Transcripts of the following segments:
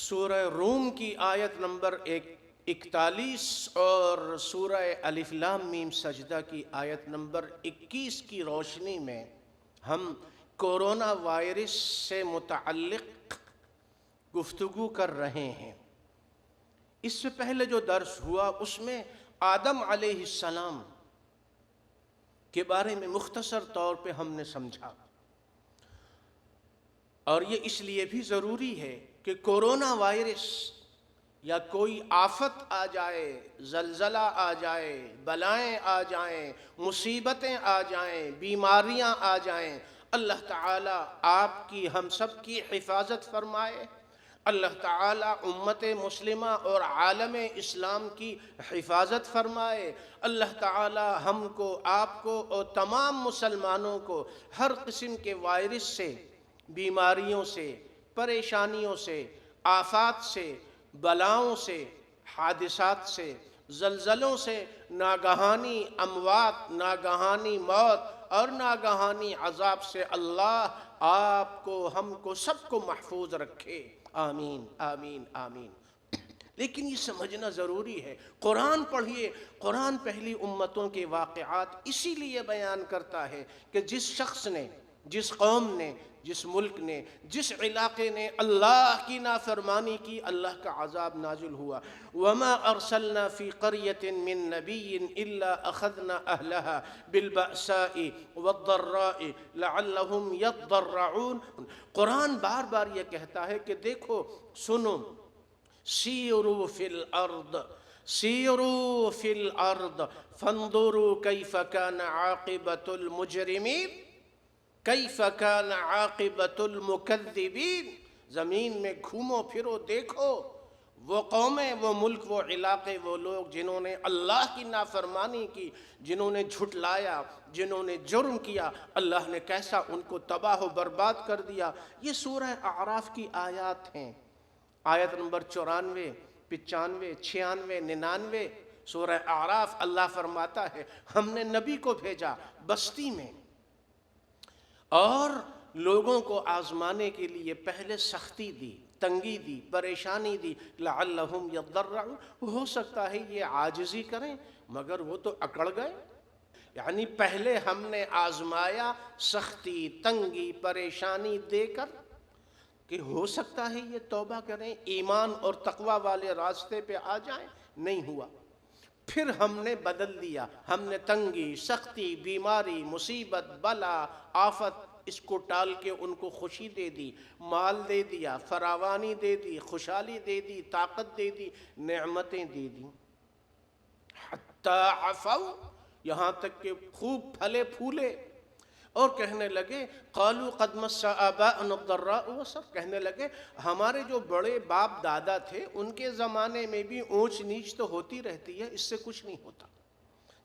سورہ روم کی آیت نمبر 41 اور سورہ الف لام میم سجدہ کی آیت نمبر 21 کی روشنی میں ہم کورونا وائرس سے متعلق گفتگو کر رہے ہیں۔ اس سے پہلے جو درس ہوا اس میں آدم علیہ السلام کے بارے میں مختصر طور پہ ہم نے سمجھا، اور یہ اس لیے بھی ضروری ہے کہ کورونا وائرس یا کوئی آفت آ جائے، زلزلہ آ جائے، بلائیں آ جائیں، مصیبتیں آ جائیں، بیماریاں آ جائیں، اللہ تعالیٰ آپ کی ہم سب کی حفاظت فرمائے، اللہ تعالیٰ امت مسلمہ اور عالم اسلام کی حفاظت فرمائے، اللہ تعالیٰ ہم کو، آپ کو اور تمام مسلمانوں کو ہر قسم کے وائرس سے، بیماریوں سے، پریشانیوں سے، آفات سے، بلاؤں سے، حادثات سے، زلزلوں سے، ناگہانی اموات، ناگہانی موت اور ناگہانی عذاب سے اللہ آپ کو، ہم کو، سب کو محفوظ رکھے، آمین آمین آمین۔ لیکن یہ سمجھنا ضروری ہے، قرآن پڑھیے، قرآن پہلی امتوں کے واقعات اسی لیے بیان کرتا ہے کہ جس شخص نے، جس قوم نے، جس ملک نے، جس علاقے نے اللہ کی نافرمانی کی، اللہ کا عذاب نازل ہوا۔ وَمَا أَرْسَلْنَا فِي قَرْيَةٍ مِّن نَّبِيٍّ إِلَّا أَخَذْنَا أَهْلَهَا بِالْبَأْسَاءِ وَالضَّرَّاءِ لَعَلَّهُمْ يَضَّرَّعُونَ۔ قرآن بار بار یہ کہتا ہے کہ دیکھو، سنو، سیروا فی الارض، سیروا فی الارض فانظروا کیف کان عاقبۃ المجرمین، کیف کان عاقبۃ المکذبین۔ زمین میں گھومو پھرو، دیکھو وہ قومیں، وہ ملک، وہ علاقے، وہ لوگ جنہوں نے اللہ کی نافرمانی کی، جنہوں نے جھٹلایا، جنہوں نے جرم کیا، اللہ نے کیسا ان کو تباہ و برباد کر دیا۔ یہ سورہ اعراف کی آیات ہیں، آیت نمبر 94، 95، 96، 99۔ سورہ اعراف اللہ فرماتا ہے ہم نے نبی کو بھیجا بستی میں اور لوگوں کو آزمانے کے لیے پہلے سختی دی، تنگی دی، پریشانی دی، لعلہم یضرعون، ہو سکتا ہے یہ عاجزی کریں، مگر وہ تو اکڑ گئے۔ یعنی پہلے ہم نے آزمایا سختی، تنگی، پریشانی دے کر کہ ہو سکتا ہے یہ توبہ کریں، ایمان اور تقوی والے راستے پہ آ جائیں، نہیں ہوا۔ پھر ہم نے بدل دیا، ہم نے تنگی، سختی، بیماری، مصیبت، بلا، آفت، اس کو ٹال کے ان کو خوشی دے دی، مال دے دیا، فراوانی دے دی، خوشحالی دے دی، طاقت دے دی، نعمتیں دے دی، حتی عفو، یہاں تک کہ خوب پھلے پھولے اور کہنے لگے قالوا قد مس آباءنا الضراء والسراء، کہنے لگے ہمارے جو بڑے باپ دادا تھے ان کے زمانے میں بھی اونچ نیچ تو ہوتی رہتی ہے، اس سے کچھ نہیں ہوتا۔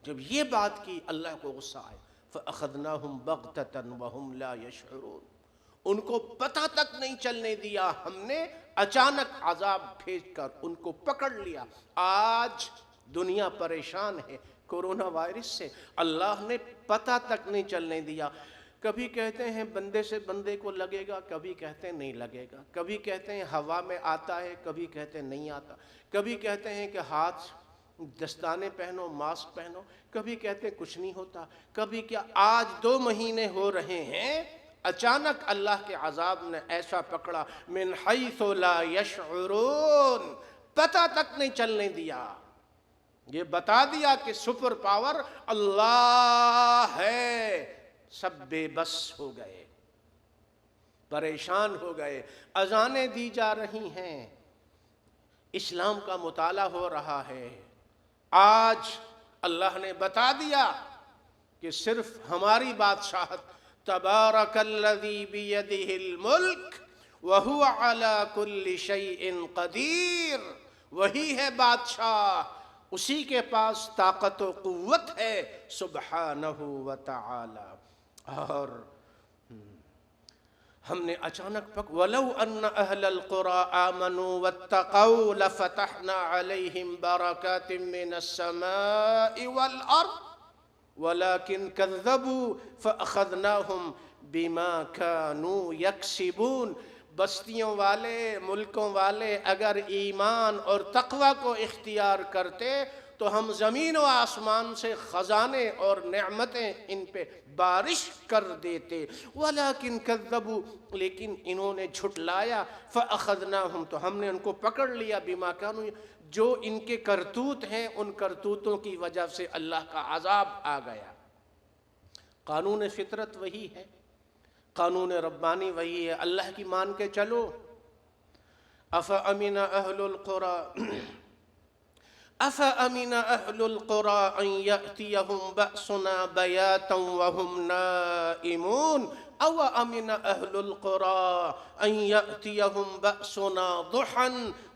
جب یہ بات کی اللہ کو غصہ آئے، فَأَخَذْنَاهُمْ بَغْتَةً وَهُمْ لَا يَشْعُرُونَ، ان کو پتہ تک نہیں چلنے دیا، ہم نے اچانک عذاب بھیج کر ان کو پکڑ لیا۔ آج دنیا پریشان ہے کورونا وائرس سے، اللہ نے پتہ تک نہیں چلنے دیا۔ کبھی کہتے ہیں بندے سے بندے کو لگے گا، کبھی کہتے ہیں نہیں لگے گا، کبھی کہتے ہیں ہوا میں آتا ہے، کبھی کہتے ہیں نہیں آتا، کبھی کہتے ہیں کہ ہاتھ دستانے پہنو، ماسک پہنو، کبھی کہتے ہیں کچھ نہیں ہوتا، کبھی کیا۔ آج 2 مہینے ہو رہے ہیں، اچانک اللہ کے عذاب نے ایسا پکڑا، من حیث لا یشعرون، پتہ تک نہیں چلنے دیا۔ یہ بتا دیا کہ سپر پاور اللہ ہے، سب بے بس ہو گئے، پریشان ہو گئے۔ اذانیں دی جا رہی ہیں، اسلام کا مطالعہ ہو رہا ہے۔ آج اللہ نے بتا دیا کہ صرف ہماری بادشاہت، تبارک الذی بیدہ الملک وہو علی کل شیء قدیر، وہی ہے بادشاہ، اسی کے پاس طاقت و قوت ہے سبحانہ وتعالی۔ اور ہم نے اچانک وَلَوْ أَنَّ أَهْلَ الْقُرَىٰ آمَنُوا وَاتَّقَوْا لَفَتَحْنَا عَلَيْهِمْ بَرَكَاتٍ مِّنَ السَّمَاءِ وَالْأَرْضِ وَلَكِنْ كَذَّبُوا فَأَخَذْنَاهُمْ بِمَا كَانُوا يَكْسِبُونَ۔ بستیوں والے ملکوں والے اگر ایمان اور تقوی کو اختیار کرتے تو ہم زمین و آسمان سے خزانے اور نعمتیں ان پہ بارش کر دیتے، ولیکن کذبوا، لیکن انہوں نے جھٹلایا، فاخذناہم، تو ہم نے ان کو پکڑ لیا، بما کانوا، جو ان کے کرتوت ہیں ان کرتوتوں کی وجہ سے اللہ کا عذاب آ گیا۔ قانون فطرت وہی ہے، قانون ربانی وہی ہے، اللہ کی مان کے چلو۔ افامن اہل القری افامن اہل القری ان یأتیہم بأسنا بیاتا وہم نائمون او امن اہل القری ان یأتیہم بأسنا ضحا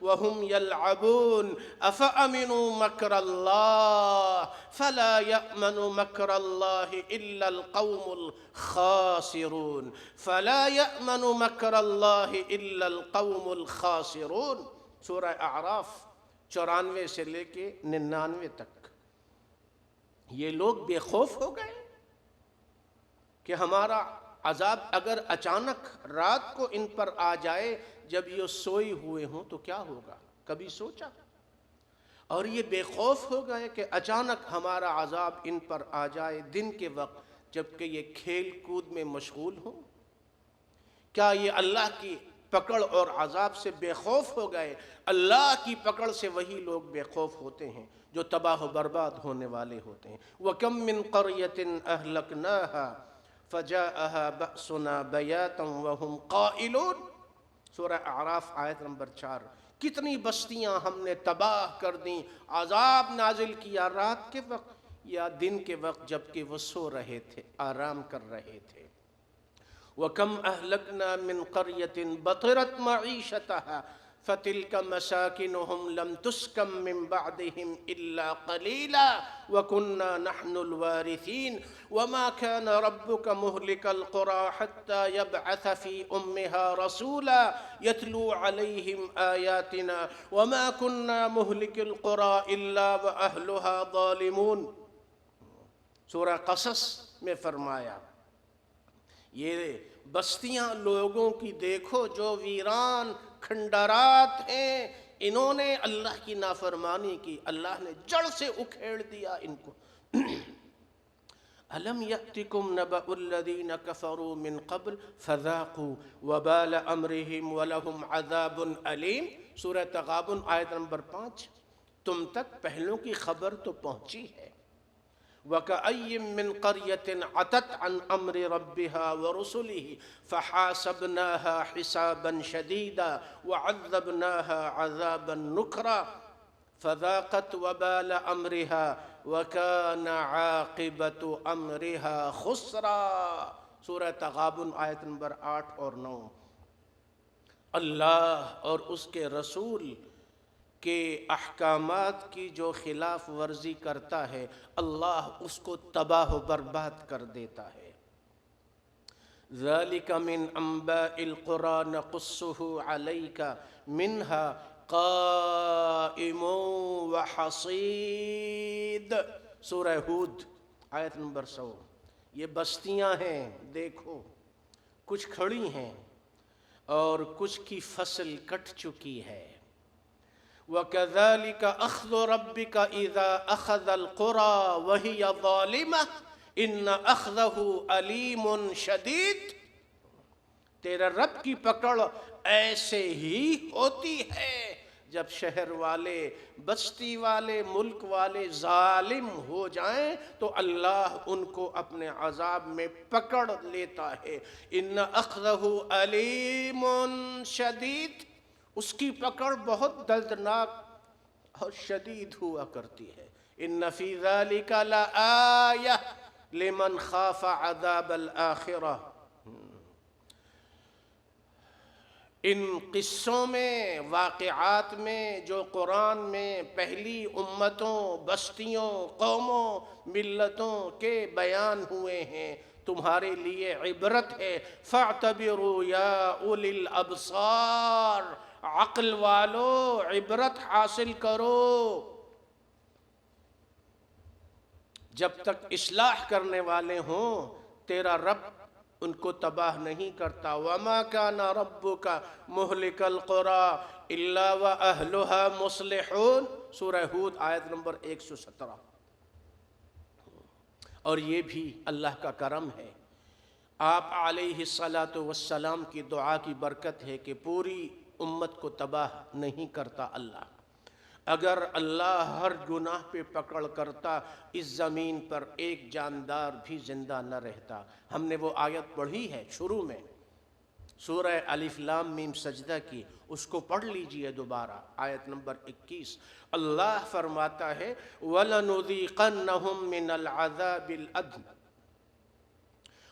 وہم یلعبون افامنوا مکر اللہ فلا یأمن مکر اللہ الا القوم الخاسرون فلا یأمن مکر اللہ الا القوم الخاسرون۔ سورہ اعراف 94 سے لے کے 99 تک۔ یہ لوگ بے خوف ہو گئے کہ ہمارا عذاب اگر اچانک رات کو ان پر آ جائے جب یہ سوئے ہوئے ہوں تو کیا ہوگا، کبھی سوچا؟ اور یہ بے خوف ہو گئے کہ اچانک ہمارا عذاب ان پر آ جائے دن کے وقت جبکہ یہ کھیل کود میں مشغول ہوں۔ کیا یہ اللہ کی پکڑ اور عذاب سے بے خوف ہو گئے؟ اللہ کی پکڑ سے وہی لوگ بے خوف ہوتے ہیں جو تباہ و برباد ہونے والے ہوتے ہیں۔ وَكَم مِّن قَرْيَةٍ أَهْلَكْنَاهَا فَجَاءَهَا بَأْسُنَا بَيَاتًا وَهُمْ قَائِلُونَ، سورہ اعراف آیت نمبر 4۔ کتنی بستیاں ہم نے تباہ کر دیں، عذاب نازل کیا رات کے وقت یا دن کے وقت جبکہ وہ سو رہے تھے، آرام کر رہے تھے۔ وَكَمْ أَهْلَكْنَا مِنْ قَرْيَةٍ بَطِرَتْ مَعِيشَتَهَا فَتِلْكَ مَسَاكِنُهُمْ لَمْ تُسْكَنْ مِنْ بَعْدِهِمْ إِلَّا قَلِيلًا وَكُنَّا نَحْنُ الْوَارِثِينَ وَمَا كَانَ رَبُّكَ مُهْلِكَ الْقُرَى حَتَّى يَبْعَثَ فِي أُمِّهَا رَسُولًا يَتْلُو عَلَيْهِمْ آيَاتِنَا وَمَا كُنَّا مُهْلِكِ الْقُرَى إِلَّا وَأَهْلُهَا ظَالِمُونَ۔ سورہ قصص میں فرمایا یہ بستیاں لوگوں کی دیکھو جو ویران کھنڈرات ہیں، انہوں نے اللہ کی نافرمانی کی، اللہ نے جڑ سے اکھیڑ دیا ان کو۔ أَلَمْ يَأْتِكُمْ نَبَأُ الَّذِينَ كَفَرُوا مِنْ قَبْلُ فَذَاقُوا وَبَالَ أَمْرِهِمْ وَلَهُمْ عَذَابٌ أَلِيمٌ، سورہ تغابن آیت نمبر 5۔ تم تک پہلوں کی خبر تو پہنچی ہے۔ وَكَأَيٍّ مِّن قَرْيَةٍ عَتَتْ عَنْ أَمْرِ رَبِّهَا وَرُسُلِهِ فَحَاسَبْنَاهَا حِسَابًا شَدِيدًا وَعَذَّبْنَاهَا عَذَابًا نُكْرًا فَذَاقَتْ وَبَالَ أَمْرِهَا وَكَانَ عَاقِبَةُ أَمْرِهَا خُسْرًا، سورہ تغابن آیت نمبر 8 اور 9۔ اللہ اور اس کے رسول کے احکامات کی جو خلاف ورزی کرتا ہے اللہ اس کو تباہ و برباد کر دیتا ہے۔ ذَلِكَ مِنْ أَنْبَاءِ الْقُرَى نَقُصُّهُ عَلَيْكَ مِنْهَا قَائِمٌ وَحَصِيدٌ، سورہ ہود آیت نمبر 100۔ یہ بستیاں ہیں، دیکھو کچھ کھڑی ہیں اور کچھ کی فصل کٹ چکی ہے۔ وَكَذَلِكَ أَخْذُ رَبِّكَ إِذَا أَخَذَ الْقُرَى وَهِيَ ظَالِمَةٌ إِنَّ أَخْذَهُ أَلِيمٌ شَدِيدٌ، تیرا رب کی پکڑ ایسے ہی ہوتی ہے جب شہر والے، بستی والے، ملک والے ظالم ہو جائیں تو اللہ ان کو اپنے عذاب میں پکڑ لیتا ہے۔ إِنَّ أَخْذَهُ أَلِيمٌ شَدِيدٌ، اس کی پکڑ بہت دردناک اور شدید ہوا کرتی ہے۔ ان فی ذالک لآیہ لمن خاف عذاب الآخرہ، ان قصوں میں، واقعات میں جو قرآن میں پہلی امتوں، بستیوں، قوموں، ملتوں کے بیان ہوئے ہیں تمہارے لیے عبرت ہے۔ فاعتبروا یا اولی الابصار، عقل والو عبرت حاصل کرو۔ جب تک اصلاح کرنے والے ہوں تیرا رب ان کو تباہ نہیں کرتا۔ وَمَا كَانَ رَبُّكَ مُهْلِكَ الْقُرَىٰ إِلَّا وَأَهْلُهَا مُصْلِحُونَ، سورہ ہود آیت نمبر 117۔ اور یہ بھی اللہ کا کرم ہے، آپ علیہ السلام کی دعا کی برکت ہے کہ پوری امت کو تباہ نہیں کرتا اللہ۔ اگر اللہ ہر گناہ پہ پکڑ کرتا، اس زمین پر ایک جاندار بھی زندہ نہ رہتا۔ ہم نے وہ آیت پڑھی ہے شروع میں، سورہ الف لام میم سجدہ کی، اس کو پڑھ لیجئے دوبارہ، آیت نمبر 21۔ اللہ فرماتا ہے وَلَنُذِيقَنَّهُم مِّنَ الْعَذَابِ الْأَدْنَىٰ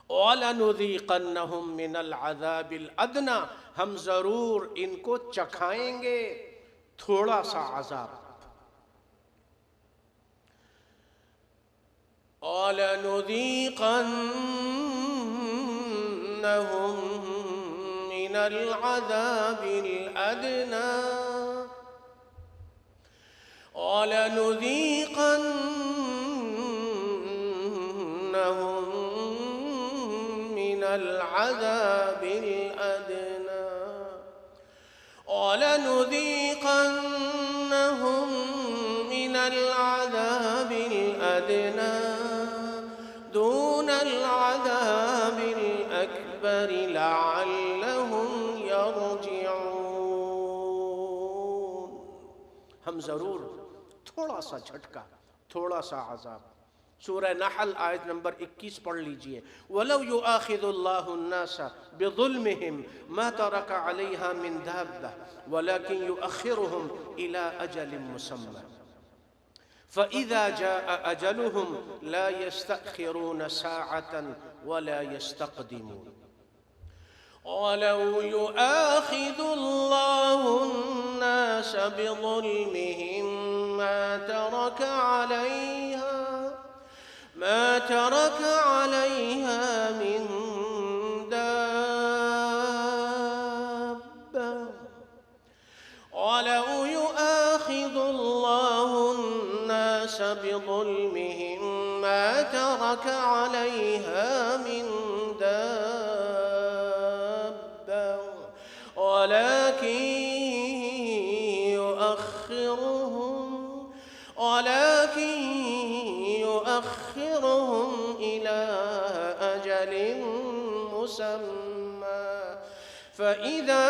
وَلَنُذِيقَنَّهُم مِّنَ الْعَذَابِ الْأَدْنَىٰ، ہم ضرور ان کو چکھائیں گے تھوڑا سا عذاب۔ وَلَنُذِيقَنَّهُم مِّنَ الْعَذَابِ الْأَدْنَىٰ وَلَنُذِيقَنَّهُم مِّنَ الْعَذَابِ الْأَدْنَىٰ وَلَنُذِيقَنَّهُم مِّنَ الْعَذَابِ الْأَدْنَىٰ دُونَ الْعَذَابِ الْأَكْبَرِ لَعَلَّهُمْ يَرْجِعُونَ، ہم ضرور تھوڑا سا جھٹکا، تھوڑا سا عذاب۔ سورہ نحل آیت نمبر 21 پڑھ لیجئے۔ وَلَوْ يُؤَاخِذُ اللَّهُ النَّاسَ بِظُلْمِهِمْ مَا تَرَكَ عَلَيْهَا مِنْ دَابَّةٍ وَلَكِنْ يُؤَخِّرُهُمْ إِلَىٰ أَجَلٍ مُّسَمًّى فَإِذَا جَاءَ أَجَلُهُمْ لَا يَسْتَأْخِرُونَ سَاعَةً وَلَا يَسْتَقْدِمُونَ۔ وَلَوْ يُؤَاخِذُ اللَّهُ النَّاسَ بِظُلْمِهِمْ مَا تَرَكَ عَلَيْهَا مِن دَابَّةٍ وَلَوْ يُؤَاخِذُ اللَّهُ النَّاسَ بِظُلْمِهِمْ مَا تَرَكَ عَلَيْهَا مِن دَابَّةٍ وَلَكِن يُؤَخِّرُهُمْ إِلَىٰ أَجَلٍ مُّسَمًّى فَإِذَا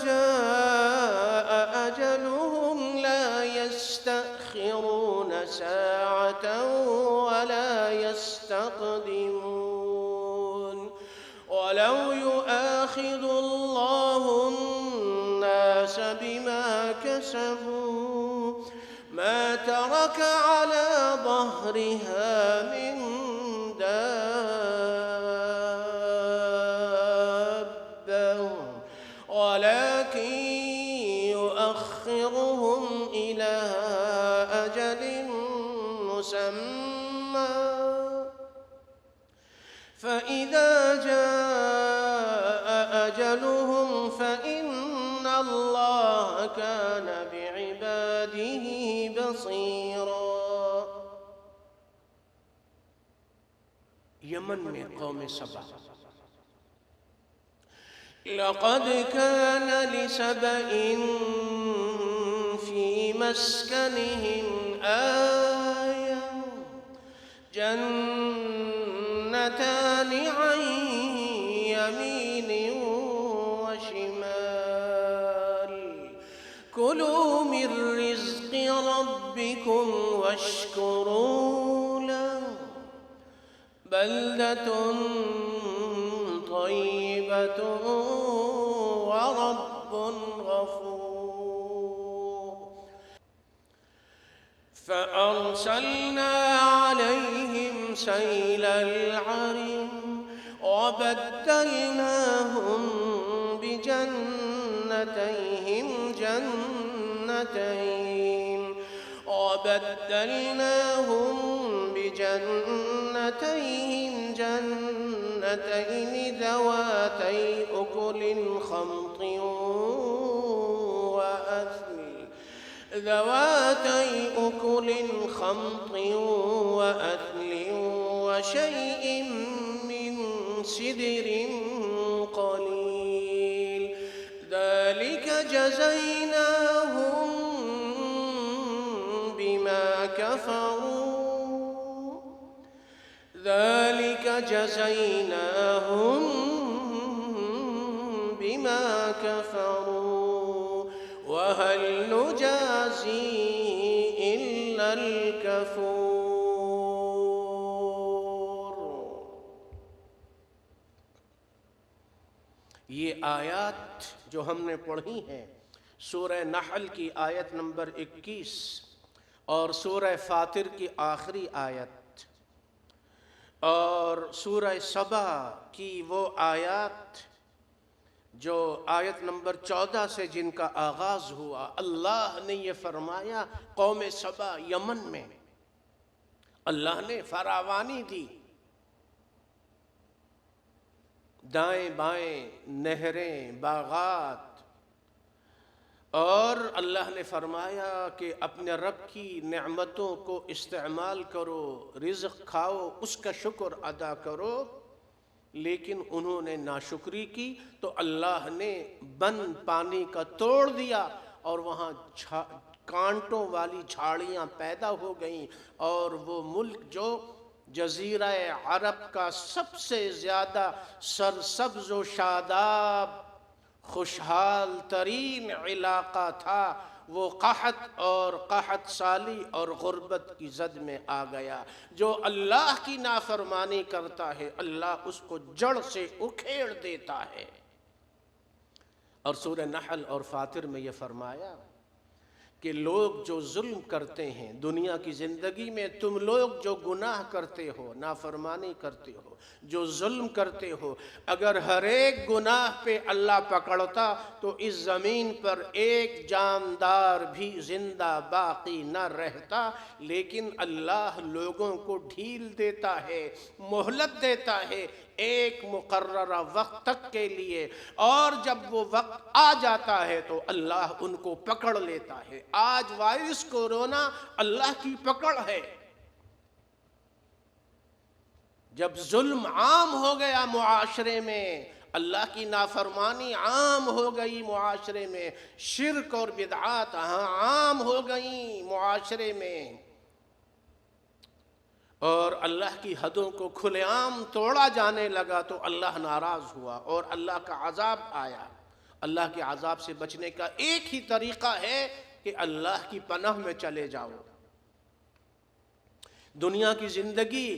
جَاءَ أَجَلُهُمْ لَا يَسْتَأْخِرُونَ سَاعَةً وَلَا يَسْتَقْدِمُونَ۔ وَلَوْ يُؤَاخِذُ اللَّهُ النَّاسَ بِمَا كَسَبُوا مَا تَرَكَ عَلَىٰ ظَهْرِهَا مِن دَابَّةٍ وَلَكِن يُؤَخِّرُهُمْ إِلَىٰ أَجَلٍ مُّسَمًّى فَإِذَا جَاءَ أَجَلُهُمْ فَإِنَّ اللَّهَ كَانَ بِعِبَادِهِ بَصِيرًا۔ یمن میں قوم سبا، لَقَدْ كَانَ لِسَبَإٍ فِي مَسْكَنِهِمْ آيَةٌ جَنَّتَانِ عَنْ يَمِينٍ وَشِمَالٍ كُلُوا مِن رِّزْقِ رَبِّكُمْ وَاشْكُرُوا لَهُ بَلْدَةٌ طَيِّبَةٌ وَرَبٌّ غَفُورٌ۔ فَأَرْسَلْنَا عَلَيْهِمْ سَيْلَ الْعَرِمِ وَبَدَّلْنَاهُم بِجَنَّتَيْهِمْ جنتين ذواتي أكل خمط وأثل ذواتي أكل خمط وأثل وشيء من سدر قليل ذلك جزيناهم بما كفروا ذلك جزيناهم بما كفروا وهل نجازي إلا الكفور۔ یہ آیات جو ہم نے پڑھی ہیں سورہ نحل کی آیت نمبر 21 اور سورہ فاطر کی آخری آیت اور سورہ سبا کی وہ آیات جو آیت نمبر 14 سے جن کا آغاز ہوا، اللہ نے یہ فرمایا قوم سبا یمن میں اللہ نے فراوانی دی، دائیں بائیں نہریں باغات، اور اللہ نے فرمایا کہ اپنے رب کی نعمتوں کو استعمال کرو، رزق کھاؤ، اس کا شکر ادا کرو، لیکن انہوں نے ناشکری کی تو اللہ نے بند پانی کا توڑ دیا اور وہاں کانٹوں والی جھاڑیاں پیدا ہو گئیں، اور وہ ملک جو جزیرہ عرب کا سب سے زیادہ سرسبز و شاداب خوشحال ترین علاقہ تھا، وہ قحط اور قحط سالی اور غربت کی زد میں آ گیا۔ جو اللہ کی نافرمانی کرتا ہے اللہ اس کو جڑ سے اکھیڑ دیتا ہے۔ اور سورہ نحل اور فاطر میں یہ فرمایا کہ لوگ جو ظلم کرتے ہیں دنیا کی زندگی میں، تم لوگ جو گناہ کرتے ہو، نافرمانی کرتے ہو، جو ظلم کرتے ہو، اگر ہر ایک گناہ پہ اللہ پکڑتا تو اس زمین پر ایک جاندار بھی زندہ باقی نہ رہتا، لیکن اللہ لوگوں کو ڈھیل دیتا ہے، مہلت دیتا ہے ایک مقررہ وقت تک کے لیے، اور جب وہ وقت آ جاتا ہے تو اللہ ان کو پکڑ لیتا ہے۔ آج وائرس کورونا اللہ کی پکڑ ہے۔ جب ظلم عام ہو گیا معاشرے میں، اللہ کی نافرمانی عام ہو گئی معاشرے میں، شرک اور بدعات عام ہو گئیں معاشرے میں، اور اللہ کی حدوں کو کھلے عام توڑا جانے لگا تو اللہ ناراض ہوا اور اللہ کا عذاب آیا۔ اللہ کے عذاب سے بچنے کا ایک ہی طریقہ ہے کہ اللہ کی پناہ میں چلے جاؤ۔ دنیا کی زندگی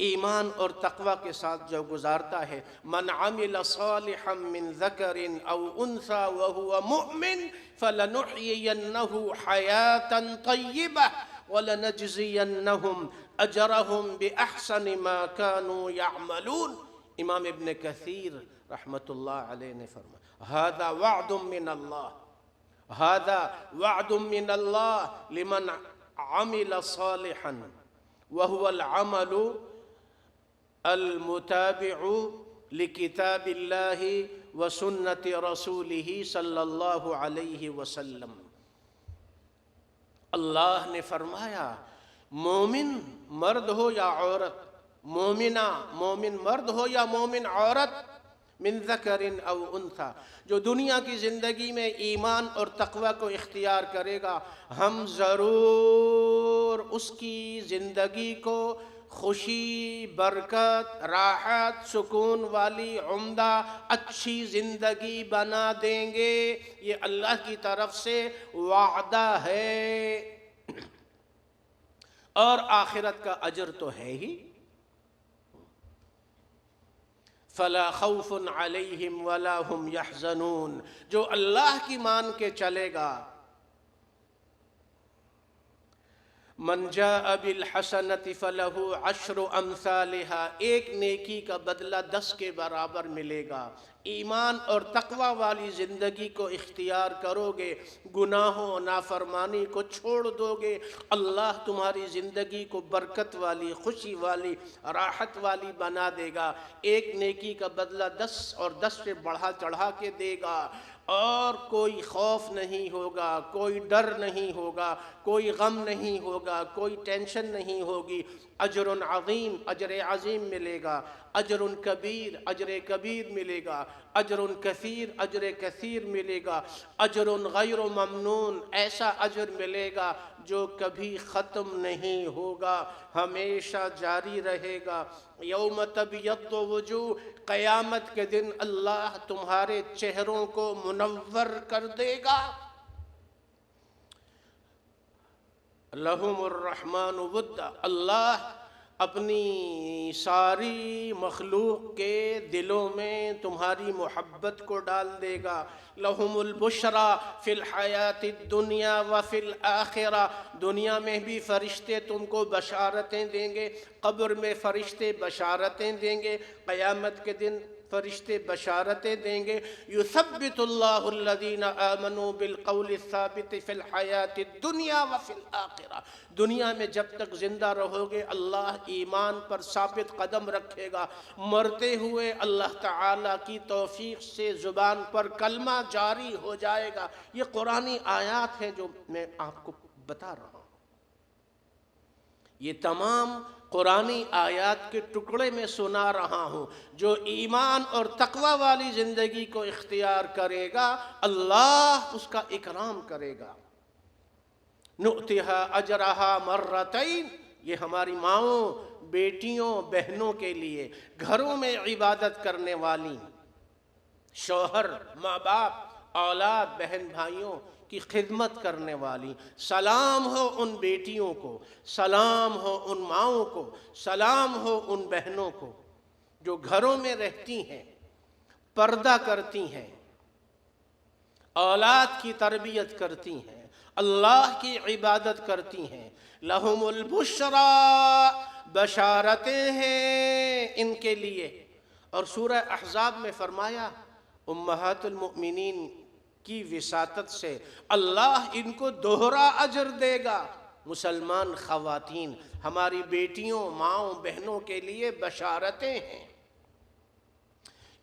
ایمان اور تقوی کے ساتھ جو گزارتا ہے، من عمل صالحا من ذکر او انثى وهو مؤمن فلنحيينه حياة طيبة وَلَنَجْزِيَنَّهُمْ أَجْرَهُمْ بِأَحْسَنِ مَا كَانُوا يَعْمَلُونَ۔ امام ابن کثیر رحمت اللہ علیہ نے فرمایا هذا وعد من اللہ، هذا وعد من اللہ لمن عمل صالحا وهو العمل المتابع لکتاب اللہ وسنت رسولہ صلی اللہ علیہ وسلم۔ اللہ نے فرمایا مومن مرد ہو یا عورت، مومنہ مومن مرد ہو یا مومن عورت، من ذکر او انثى، جو دنیا کی زندگی میں ایمان اور تقوی کو اختیار کرے گا، ہم ضرور اس کی زندگی کو خوشی، برکت، راحت، سکون والی عمدہ اچھی زندگی بنا دیں گے۔ یہ اللہ کی طرف سے وعدہ ہے، اور آخرت کا اجر تو ہے ہی۔ فلا خوف علیہم ولا هم يحزنون، جو اللہ کی مان کے چلے گا، من جاء بالحسنۃ فلہ عشر امثالها، ایک نیکی کا بدلہ 10 کے برابر ملے گا۔ ایمان اور تقوی والی زندگی کو اختیار کرو گے، گناہوں نافرمانی کو چھوڑ دو گے، اللہ تمہاری زندگی کو برکت والی، خوشی والی، راحت والی بنا دے گا۔ ایک نیکی کا بدلہ 10 اور 10 سے بڑھا چڑھا کے دے گا، اور کوئی خوف نہیں ہوگا، کوئی ڈر نہیں ہوگا، کوئی غم نہیں ہوگا، کوئی ٹینشن نہیں ہوگی۔ اجر عظیم، اجر عظیم ملے گا، اجر کبیر، اجر کبیر ملے گا، اجر کثیر، اجر کثیر ملے گا، اجر غیر ممنون، ایسا اجر ملے گا جو کبھی ختم نہیں ہوگا، ہمیشہ جاری رہے گا۔ یوم تبیض وجوہ، قیامت کے دن اللہ تمہارے چہروں کو منور کر دے گا۔ لہم الرحمن ودا، اللہ اپنی ساری مخلوق کے دلوں میں تمہاری محبت کو ڈال دے گا۔ لہم البشرا فی الحیات الدنیا وفی الآخرہ، دنیا میں بھی فرشتے تم کو بشارتیں دیں گے، قبر میں فرشتے بشارتیں دیں گے، قیامت کے دن فرشتے بشارتیں دیں گے۔ یثبت اللہ الذین آمنوا بالقول الثابت فی الحیات الدنیا وفی الآخرہ، دنیا میں جب تک زندہ رہو گے اللہ ایمان پر ثابت قدم رکھے گا، مرتے ہوئے اللہ تعالیٰ کی توفیق سے زبان پر کلمہ جاری ہو جائے گا۔ یہ قرآنی آیات ہیں جو میں آپ کو بتا رہا ہوں، یہ تمام قرآنی آیات کے ٹکڑے میں سنا رہا ہوں۔ جو ایمان اور تقوی والی زندگی کو اختیار کرے گا اللہ اس کا اکرام کرے گا۔ نؤتها اجرها مرتین، یہ ہماری ماؤں، بیٹیوں، بہنوں کے لیے، گھروں میں عبادت کرنے والی شوہر، ماں باپ، اولاد، بہن بھائیوں کی خدمت کرنے والی، سلام ہو ان بیٹیوں کو، سلام ہو ان ماؤں کو، سلام ہو ان بہنوں کو جو گھروں میں رہتی ہیں، پردہ کرتی ہیں، اولاد کی تربیت کرتی ہیں، اللہ کی عبادت کرتی ہیں۔ لہم البشرا، بشارتیں ہیں ان کے لیے۔ اور سورہ احزاب میں فرمایا امہات المؤمنین کی وساطت سے اللہ ان کو دوہرا اجر دے گا۔ مسلمان خواتین، ہماری بیٹیوں، ماؤں، بہنوں کے لیے بشارتیں ہیں۔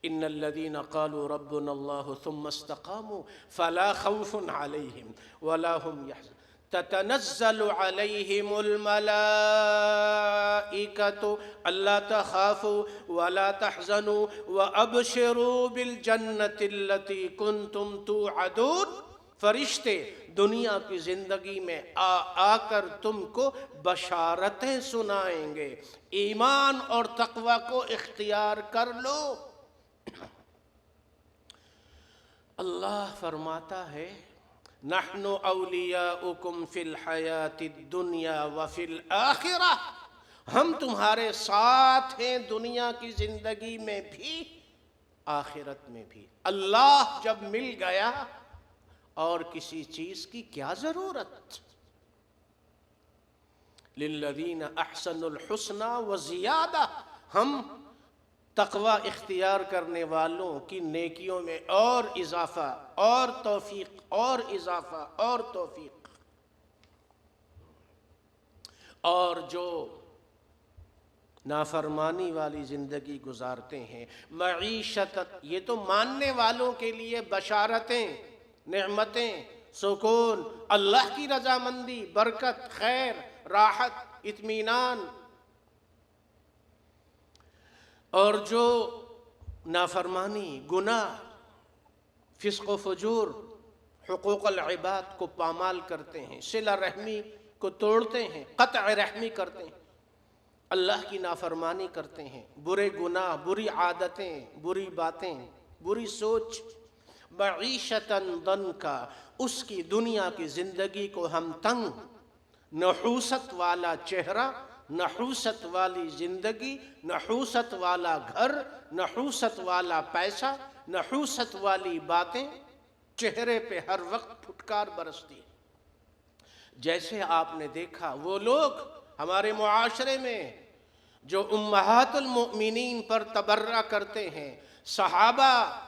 ان الذين قالوا ربنا الله ثم استقاموا فلا خوف عليهم ولا هم يحزنون تتنزل عليهم الملائكة ألا تخافوا ولا تحزنوا وأبشروا بالجنة التي كنتم توعدون، فرشتے دنیا کی زندگی میں آ کر تم کو بشارتیں سنائیں گے، ایمان اور تقوی کو اختیار کر لو۔ اللہ فرماتا ہے نحن اولیاؤکم فی الحیات الدنیا وفی الآخرہ، ہم تمہارے ساتھ ہیں دنیا کی زندگی میں بھی آخرت میں بھی۔ اللہ جب مل گیا اور کسی چیز کی کیا ضرورت؟ للذین احسنوا الحسنى وزیادہ، ہم تقوی اختیار کرنے والوں کی نیکیوں میں اور اضافہ، اور توفیق، اور اضافہ، اور توفیق۔ اور جو نافرمانی والی زندگی گزارتے ہیں، معیشت، یہ تو ماننے والوں کے لیے بشارتیں، نعمتیں، سکون، اللہ کی رضامندی، برکت، خیر، راحت، اطمینان۔ اور جو نافرمانی، گناہ، فسق و فجور، حقوق العباد کو پامال کرتے ہیں، صلہ رحمی کو توڑتے ہیں، قطع رحمی کرتے ہیں، اللہ کی نافرمانی کرتے ہیں، برے گناہ، بری عادتیں، بری باتیں، بری سوچ، معیشتاً ضنکا، اس کی دنیا کی زندگی کو ہم تنگ، نحوست والا چہرہ، نحوست والی زندگی، نحوست والا گھر، نحوست والا پیسہ، نحوست والی باتیں چہرے پہ ہر وقت پھٹکار برستی ہے۔ جیسے آپ نے دیکھا وہ لوگ ہمارے معاشرے میں جو امہات المؤمنین پر تبرہ کرتے ہیں، صحابہ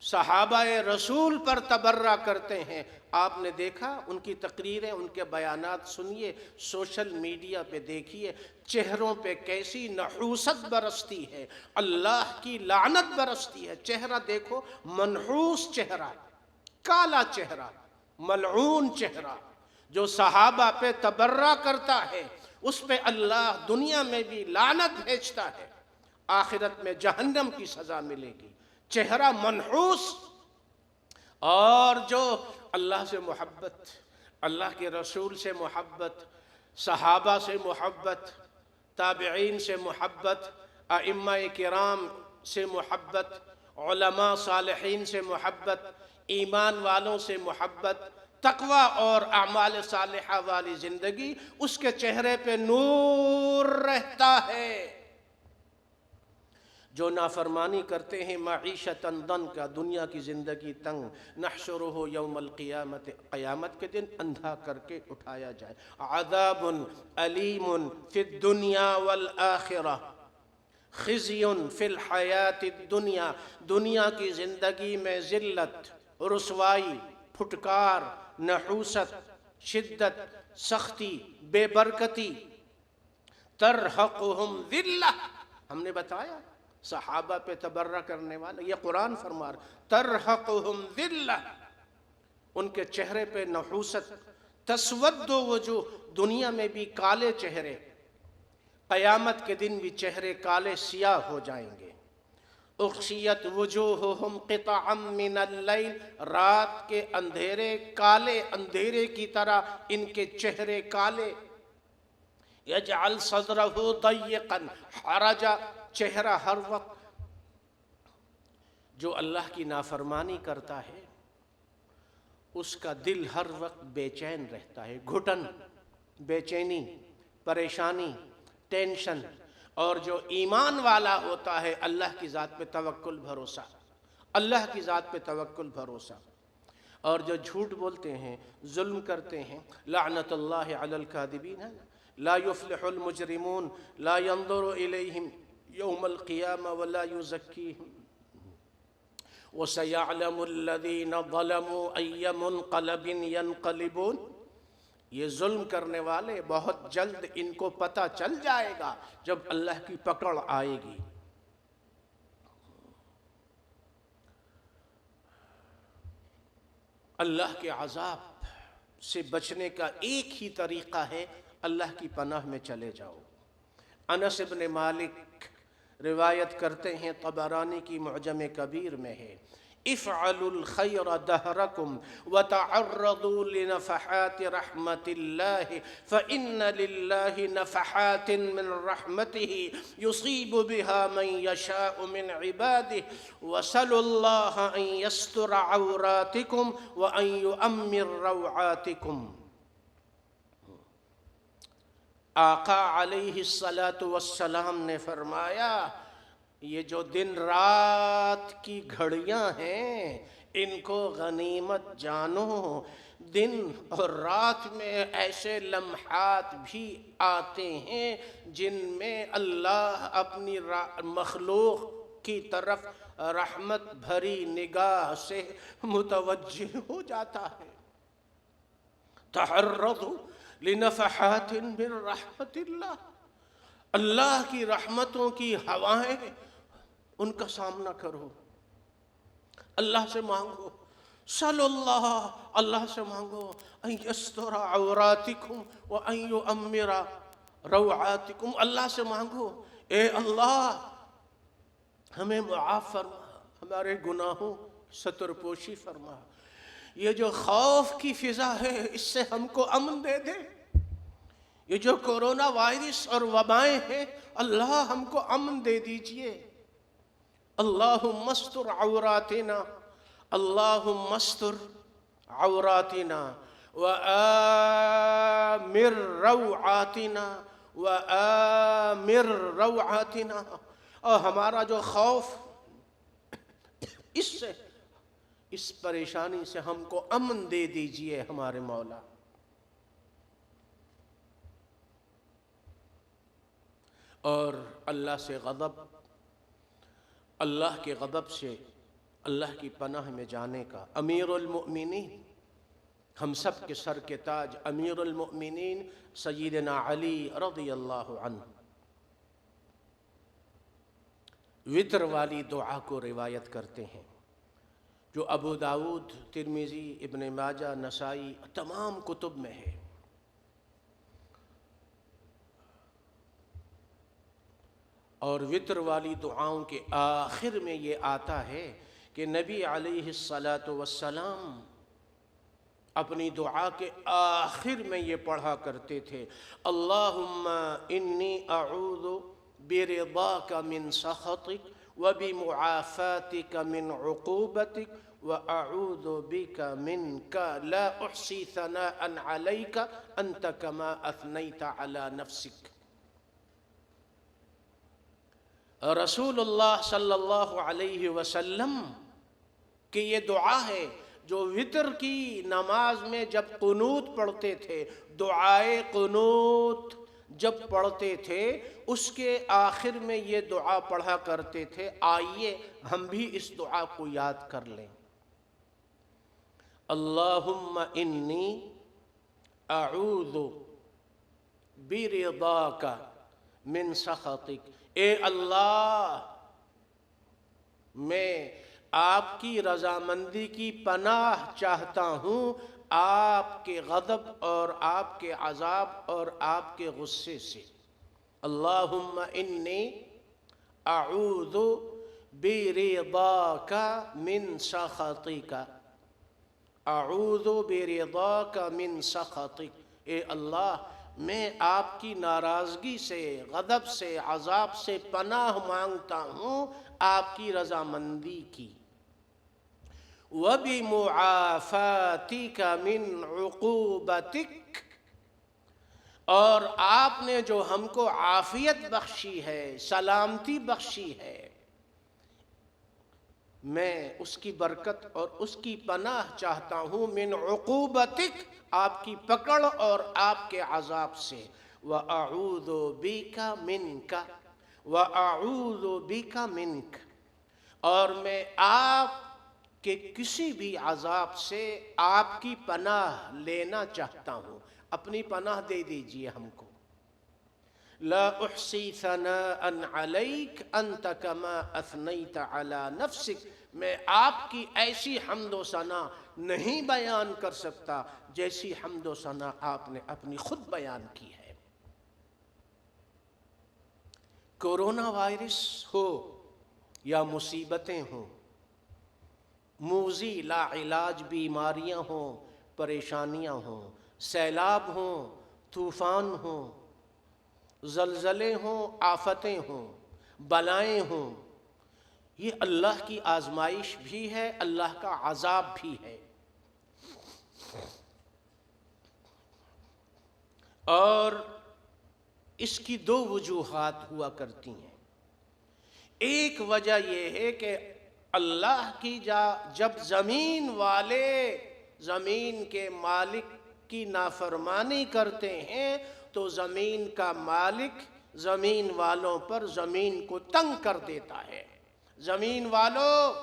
صحابہ رسول پر تبرہ کرتے ہیں۔ آپ نے دیکھا ان کی تقریریں، ان کے بیانات سنیے، سوشل میڈیا پہ دیکھیے، چہروں پہ کیسی نحوست برستی ہے، اللہ کی لعنت برستی ہے۔ چہرہ دیکھو، منحوس چہرہ، کالا چہرہ، ملعون چہرہ۔ جو صحابہ پہ تبرہ کرتا ہے اس پہ اللہ دنیا میں بھی لعنت بھیجتا ہے، آخرت میں جہنم کی سزا ملے گی۔ چہرہ منحوس۔ اور جو اللہ سے محبت، اللہ کے رسول سے محبت، صحابہ سے محبت، تابعین سے محبت، ائمہ کرام سے محبت، علماء صالحین سے محبت، ایمان والوں سے محبت، تقوی اور اعمال صالحہ والی زندگی، اس کے چہرے پہ نور رہتا ہے۔ جو نافرمانی کرتے ہیں معیشت ضنکا، دنیا کی زندگی تنگ، نحشرہ یوم القیامت، قیامت کے دن اندھا کر کے اٹھایا جائے۔ عذاب علیم فی الدنیا والآخرہ، خزی فی الحیات الدنیا، دنیا کی زندگی میں ذلت، رسوائی، پھٹکار، نحوست، شدت، سختی، بے برکتی۔ ترحقہم ذلہ، ہم نے بتایا صحابہ پہ تبرہ کرنے والے، یہ قرآن فرما رہا، ترحقہم ذلہ، ان کے چہرے پہ نحوست۔ تسود وجوہ، دنیا میں بھی کالے چہرے، قیامت کے دن بھی چہرے کالے سیاہ ہو جائیں گے۔ اغشیت وجوہہم قطعا من اللیل، رات کے اندھیرے کالے اندھیرے کی طرح ان کے چہرے کالے۔ یجعل صدرہ ضیقا حرجا، چہرہ ہر وقت، جو اللہ کی نافرمانی کرتا ہے اس کا دل ہر وقت بے چین رہتا ہے، گھٹن، بے چینی، پریشانی، ٹینشن۔ اور جو ایمان والا ہوتا ہے اللہ کی ذات پہ توکل بھروسہ، اللہ کی ذات پہ توکل بھروسہ۔ اور جو جھوٹ بولتے ہیں، ظلم کرتے ہیں، لعنت اللہ علی الکاذبین، لا یفلح المجرمون، لا ينظر الیہم یوم القیامہ ولا یزکیہم، وَسَيَعْلَمُ الَّذِينَ ظَلَمُوا أَيَّ مُنْقَلَبٍ يَنْقَلِبُونَ، یہ ظلم کرنے والے بہت جلد ان کو پتہ چل جائے گا جب اللہ کی پکڑ آئے گی۔ اللہ کے عذاب سے بچنے کا ایک ہی طریقہ ہے، اللہ کی پناہ میں چلے جاؤ۔ انس بن مالک روایت کرتے ہیں، طبرانی کی معجم کبیر میں ہے، افعلوا الخیر دہرکم وتعرضوا لنفحات رحمت اللہ فإن للہ نفحات من رحمته یصیب بها من یشاء من عباده وسلوا اللہ ان یستر عوراتکم وان یؤمر روعاتکم۔ آقا علیہ السلام نے فرمایا، یہ جو دن رات کی گھڑیاں ہیں ان کو غنیمت جانو۔ دن اور رات میں ایسے لمحات بھی آتے ہیں جن میں اللہ اپنی مخلوق کی طرف رحمت بھری نگاہ سے متوجہ ہو جاتا ہے۔ تعرضوا لنفحات من رحمت اللہ، اللہ کی رحمتوں کی ہوائیں، ان کا سامنا کرو، اللہ سے مانگو، صلی اللہ سے مانگو، ان یستر عوراتکم وان یؤمر روعاتکم، اللہ سے مانگو، اے اللہ ہمیں معاف فرما، ہمارے گناہوں ستر پوشی فرما، یہ جو خوف کی فضا ہے اس سے ہم کو امن دے دے، یہ جو کورونا وائرس اور وبائیں ہیں اللہ ہم کو امن دے دیجئے۔ اللہم استر عوراتنا، اللہم استر عوراتنا وآمر روعاتنا وآمر روعاتنا، اور ہمارا جو خوف اس پریشانی سے ہم کو امن دے دیجئے ہمارے مولا۔ اور اللہ سے غضب، اللہ کے غضب سے اللہ کی پناہ میں جانے کا۔ امیر المؤمنین، ہم سب کے سر کے تاج امیر المؤمنین سیدنا علی رضی اللہ عنہ وطر والی دعا کو روایت کرتے ہیں، جو ابو داؤد، ترمذی، ابن ماجہ، نسائی تمام کتب میں ہے۔ اور وطر والی دعاؤں کے آخر میں یہ آتا ہے کہ نبی علیہ السلام اپنی دعا کے آخر میں یہ پڑھا کرتے تھے، اللہم انی اعوذ برضاک من سخطک وبمعافاتک من عقوبتک واعوذ بک منک لا احصی ثناء علیک انت کما اثنیت علی نفسک۔ رسول اللہ صلی اللہ علیہ وسلم کی یہ دعا ہے جو وطر کی نماز میں جب قنوت پڑھتے تھے، دعائے قنوت جب پڑھتے تھے اس کے آخر میں یہ دعا پڑھا کرتے تھے۔ آئیے ہم بھی اس دعا کو یاد کر لیں۔ اللہم انی اعوذ برضاک من سخطک، اے اللہ میں آپ کی رضامندی کی پناہ چاہتا ہوں آپ کے غضب اور آپ کے عذاب اور آپ کے غصے سے۔ اللہم انی اعوذ برضاک من سخطک، اعوذ برضاک من سخطک، اے اللہ میں آپ کی ناراضگی سے، غضب سے، عذاب سے پناہ مانگتا ہوں آپ کی رضامندی کی۔ وَبِمُعَافَاتِكَ مِنْ عُقُوبَتِكَ، اور آپ نے جو ہم کو عافیت بخشی ہے، سلامتی بخشی ہے، میں اس کی برکت اور اس کی پناہ چاہتا ہوں، من عقوبتک، آپ کی پکڑ اور آپ کے عذاب سے، وَأَعُوذُ بِكَ مِنْكَ، وَأَعُوذُ بِكَ مِنْكَ، اور میں آپ کہ کسی بھی عذاب سے آپ کی پناہ لینا چاہتا ہوں، اپنی پناہ دے دیجئے ہم کو۔ لا احصی ثناء علیک انت کما اثنیت علی نفسک، میں آپ کی ایسی حمد و ثنا نہیں بیان کر سکتا جیسی حمد و ثنا آپ نے اپنی خود بیان کی ہے۔ کورونا وائرس ہو یا مصیبتیں ہوں، موذی لا علاج بیماریاں ہوں، پریشانیاں ہوں، سیلاب ہوں، طوفان ہوں، زلزلے ہوں، آفتیں ہوں، بلائیں ہوں، یہ اللہ کی آزمائش بھی ہے، اللہ کا عذاب بھی ہے۔ اور اس کی دو وجوہات ہوا کرتی ہیں۔ ایک وجہ یہ ہے کہ اللہ کی جب زمین والے زمین کے مالک کی نافرمانی کرتے ہیں تو زمین کا مالک زمین والوں پر زمین کو تنگ کر دیتا ہے۔ زمین والوں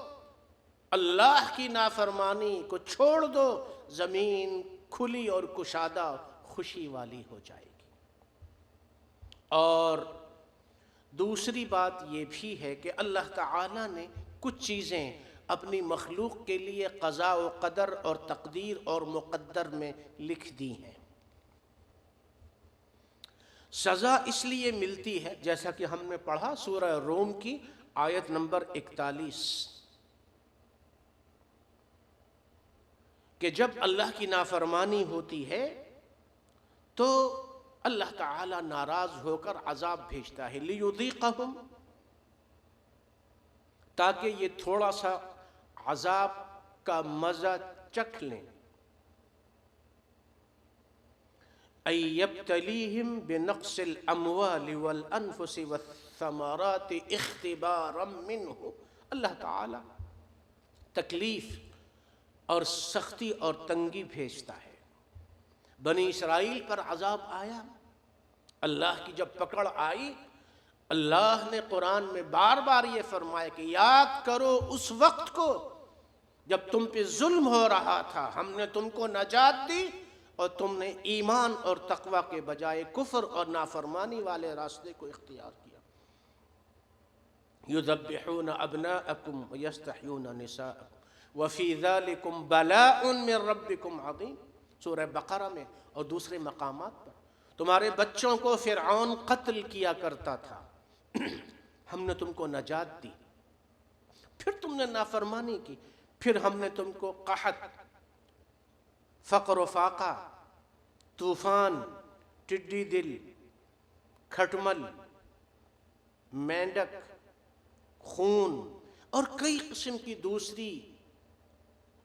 اللہ کی نافرمانی کو چھوڑ دو، زمین کھلی اور کشادہ خوشی والی ہو جائے گی۔ اور دوسری بات یہ بھی ہے کہ اللہ تعالیٰ نے کچھ چیزیں اپنی مخلوق کے لیے قضاء و قدر اور تقدیر اور مقدر میں لکھ دی ہیں۔ سزا اس لیے ملتی ہے، جیسا کہ ہم نے پڑھا سورہ روم کی آیت نمبر 41، کہ جب اللہ کی نافرمانی ہوتی ہے تو اللہ تعالیٰ ناراض ہو کر عذاب بھیجتا ہے، لیذیقہم، تاکہ یہ تھوڑا سا عذاب کا مزہ چکھ لیں۔ أَن يَبْتَلِيهِمْ بِنَقْصِ الْأَمْوَالِ وَالْأَنفُسِ وَالثَّمَرَاتِ اخْتِبَارًا مِّنْهُ، اللہ تعالیٰ تکلیف اور سختی اور تنگی بھیجتا ہے۔ بنی اسرائیل پر عذاب آیا، اللہ کی جب پکڑ آئی اللہ نے قرآن میں بار بار یہ فرمایا کہ یاد کرو اس وقت کو جب تم پہ ظلم ہو رہا تھا، ہم نے تم کو نجات دی اور تم نے ایمان اور تقوی کے بجائے کفر اور نافرمانی والے راستے کو اختیار کیا۔ یذبحون ابناءکم ویستحیون نساءکم وفی ذلکم بلاء من ربکم عظیم، سورہ بقرہ میں اور دوسرے مقامات پر۔ تمہارے بچوں کو فرعون قتل کیا کرتا تھا، ہم نے تم کو نجات دی، پھر تم نے نافرمانی کی، پھر ہم نے تم کو قحط، فقر و فاقہ، طوفان، ٹڈی دل، کھٹمل، مینڈک، خون اور کئی قسم کی دوسری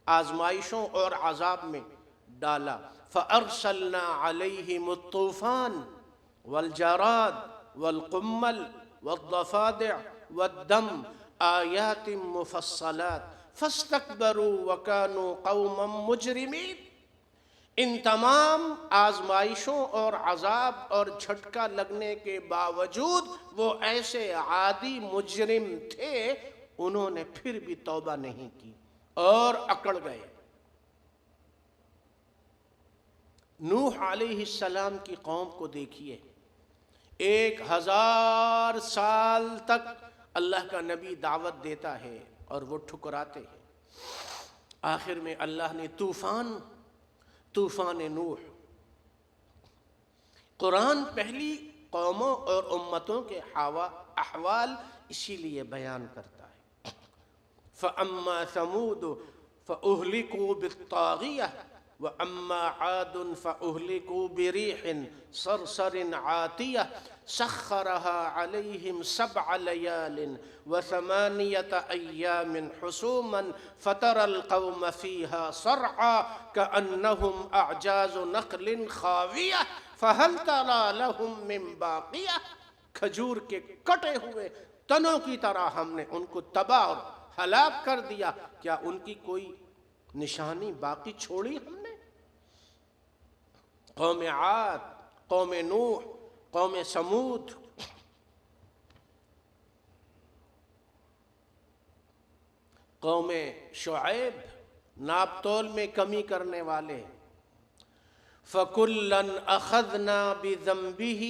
آزمائشوں اور عذاب میں ڈالا۔ فَأَرْسَلْنَا عَلَيْهِمُ الطُّوفَانَ وَالْجَرَادَ وَالْقُمَّلَ وَالضَّفَادِعَ وَالدَّمَ آيَاتٍ مُفَصَّلَاتٍ فَاسْتَكْبَرُوا وَكَانُوا قَوْمًا مُجْرِمِينَ۔ ان تمام آزمائشوں اور عذاب اور جھٹکا لگنے کے باوجود وہ ایسے عادی مجرم تھے، انہوں نے پھر بھی توبہ نہیں کی اور اکڑ گئے۔ نوح علیہ السلام کی قوم کو دیکھیے، 1000 سال تک اللہ کا نبی دعوت دیتا ہے اور وہ ٹھکراتے ہیں۔ آخر میں اللہ نے طوفان نوح، قرآن پہلی قوموں اور امتوں کے احوال اسی لیے بیان کرتا ہے۔ فَأَمَّا ثَمُودُ فَأُهْلِكُوا بِالطَّاغِيَةِ وَأَمَّا عَادٌ فَأُهْلِكُوا بِرِيحٍ صَرْصَرٍ عَاتِيَةٍ سَخَّرَهَا عَلَيْهِمْ 7 لَيَالٍ و8 أَيَّامٍ حُسُومًا فَتَرَى الْقَوْمَ فِيهَا صَرْعَىٰ كَأَنَّهُمْ أَعْجَازُ نَخْلٍ خَاوِيَةٍ فَهَلْ تَرَىٰ لَهُم مِّن بَاقِيَةٍ۔ کھجور کے کٹے ہوئے تنوں کی طرح ہم نے ان کو تباہ اور ہلاک کر دیا، کیا ان کی کوئی نشانی باقی چھوڑی ہم نے؟ قوم عاد، قوم نوح، قوم سمود، قوم شعیب، ناپ تول میں کمی کرنے والے۔ فَكُلًّا أَخَذْنَا بِذَنبِهِ،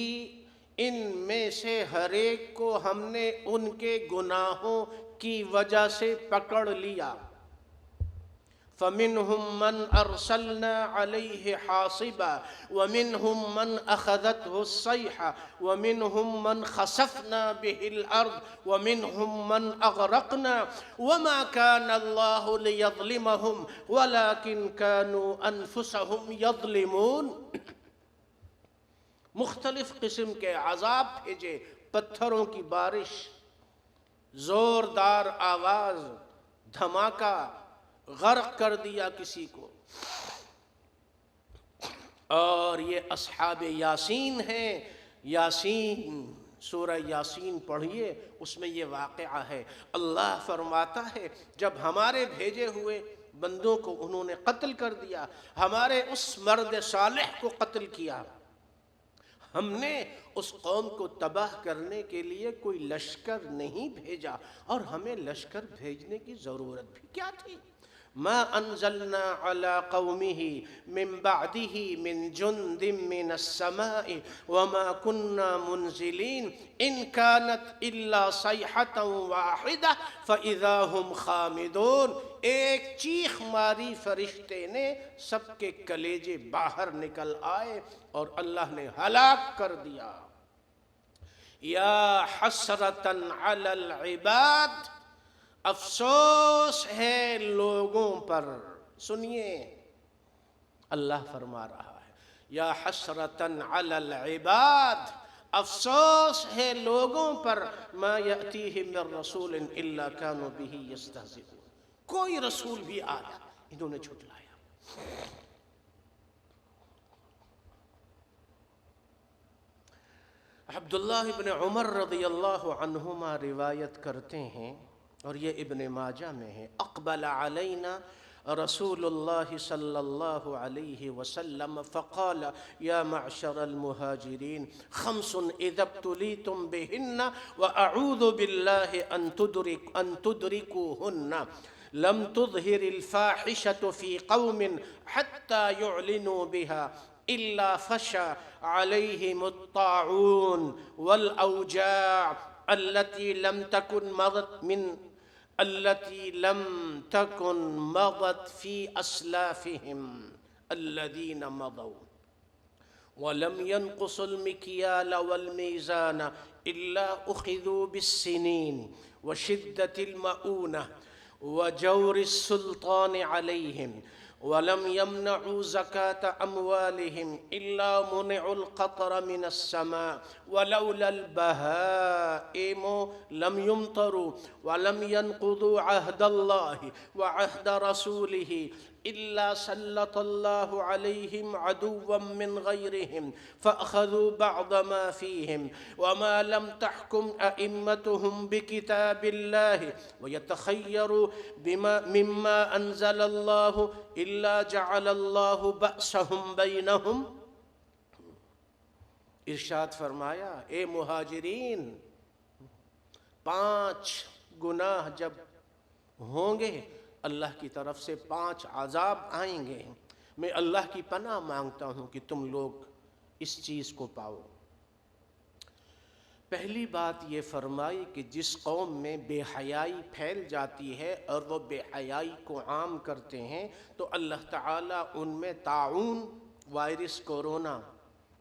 ان میں سے ہر ایک کو ہم نے ان کے گناہوں کی وجہ سے پکڑ لیا۔ فَمِنْهُمْ مَنْ أَرْسَلْنَا عَلَيْهِ حَاصِبًا وَمِنْهُمْ مَنْ أَخَذَتْهُ الصَّيْحَةُ وَمِنْهُمْ مَنْ خَسَفْنَا بِهِ الْأَرْضَ وَمِنْهُمْ مَنْ أَغْرَقْنَا وَمَا كَانَ اللَّهُ لِيَظْلِمَهُمْ وَلَكِنْ كَانُوا أَنفُسَهُمْ يَظْلِمُونَ۔ مختلف قسم کے عذاب بھیجے، پتھروں کی بارش، زوردار آواز، دھماکہ، غرق کر دیا کسی کو۔ اور یہ اصحاب یاسین ہیں۔ یاسین، سورہ یاسین پڑھیے، اس میں یہ واقعہ ہے۔ اللہ فرماتا ہے جب ہمارے بھیجے ہوئے بندوں کو انہوں نے قتل کر دیا، ہمارے اس مرد صالح کو قتل کیا، ہم نے اس قوم کو تباہ کرنے کے لیے کوئی لشکر نہیں بھیجا، اور ہمیں لشکر بھیجنے کی ضرورت بھی کیا تھی؟ ما انزلنا على قومه من بعده من جند من السماء وما كنا منزلين ان كانت الا صيحة واحدة فاذا هم خامدون۔ ایک چیخ ماری فرشتے نے، سب کے کلیجے باہر نکل آئے اور اللہ نے ہلاک کر دیا۔ یا حسرتاً علی العباد، افسوس ہے لوگوں پر۔ سنیے، اللہ فرما رہا ہے یا حسرتاً علی العباد، افسوس ہے لوگوں پر، ما یأتیہم من رسول الا کانوا بہ یستہزئون۔ کوئی رسول بھی آیا، انہوں نے جھٹلایا۔ عبداللہ ابن عمر رضی اللہ عنہما روایت کرتے ہیں، اور یہ ابن ماجہ میں ہے، اقبل علینا رسول الله صلى الله عليه وسلم فقال يا معشر المهاجرين خمس إذا ابتليتم بهن وأعوذ بالله أن تدركوهن لم تظهر الفاحشة في قوم حتى يعلنوا بها إلا فشى عليهم الطاعون والأوجاع التي لم تكن مضت في أسلافهم الذين مضوا ولم ينقصوا المكيال والميزان إلا أخذوا بالسنين وشدة المؤونة وجور السلطان عليهم ولم يمنعوا زكاة أموالهم إلا منعوا القطر من السماء ولولا البهائم لم يمطروا ولم ينقضوا عهد الله وعهد رسوله إلا سلط الله عليهم عدوا من غيرهم فأخذوا بعض ما فيهم وما لم تحكم أئمتهم بكتاب الله ويتخيروا مما أنزل الله إلا جعل الله بأسهم بينهم. ارشاد فرمایا اے مہاجرین 5 گناہ جب ہوں گے اللہ کی طرف سے 5 عذاب آئیں گے. میں اللہ کی پناہ مانگتا ہوں کہ تم لوگ اس چیز کو پاؤ. پہلی بات یہ فرمائی کہ جس قوم میں بے حیائی پھیل جاتی ہے اور وہ بے حیائی کو عام کرتے ہیں تو اللہ تعالیٰ ان میں طاعون وائرس کورونا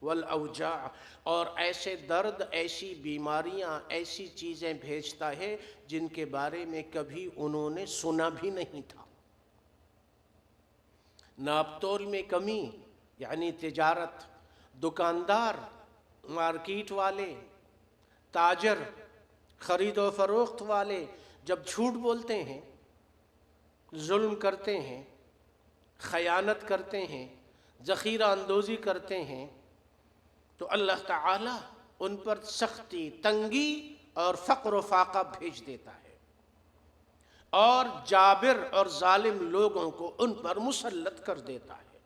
والاوجاع اور ایسے درد، ایسی بیماریاں، ایسی چیزیں بھیجتا ہے جن کے بارے میں کبھی انہوں نے سنا بھی نہیں تھا. ناپ تول میں کمی، یعنی تجارت، دکاندار، مارکیٹ والے، تاجر، خرید و فروخت والے جب جھوٹ بولتے ہیں، ظلم کرتے ہیں، خیانت کرتے ہیں، ذخیرہ اندوزی کرتے ہیں تو اللہ تعالیٰ ان پر سختی، تنگی اور فقر و فاقہ بھیج دیتا ہے اور جابر اور ظالم لوگوں کو ان پر مسلط کر دیتا ہے.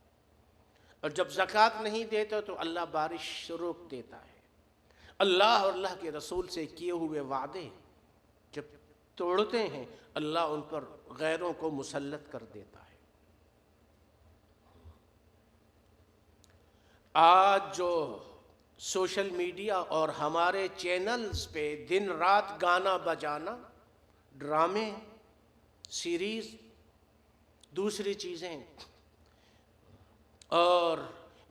اور جب زکوٰۃ نہیں دیتے تو اللہ بارش روک دیتا ہے. اللہ اور اللہ کے رسول سے کیے ہوئے وعدے جب توڑتے ہیں اللہ ان پر غیروں کو مسلط کر دیتا ہے. آج جو سوشل میڈیا اور ہمارے چینلز پہ دن رات گانا بجانا، ڈرامے، سیریز، دوسری چیزیں، اور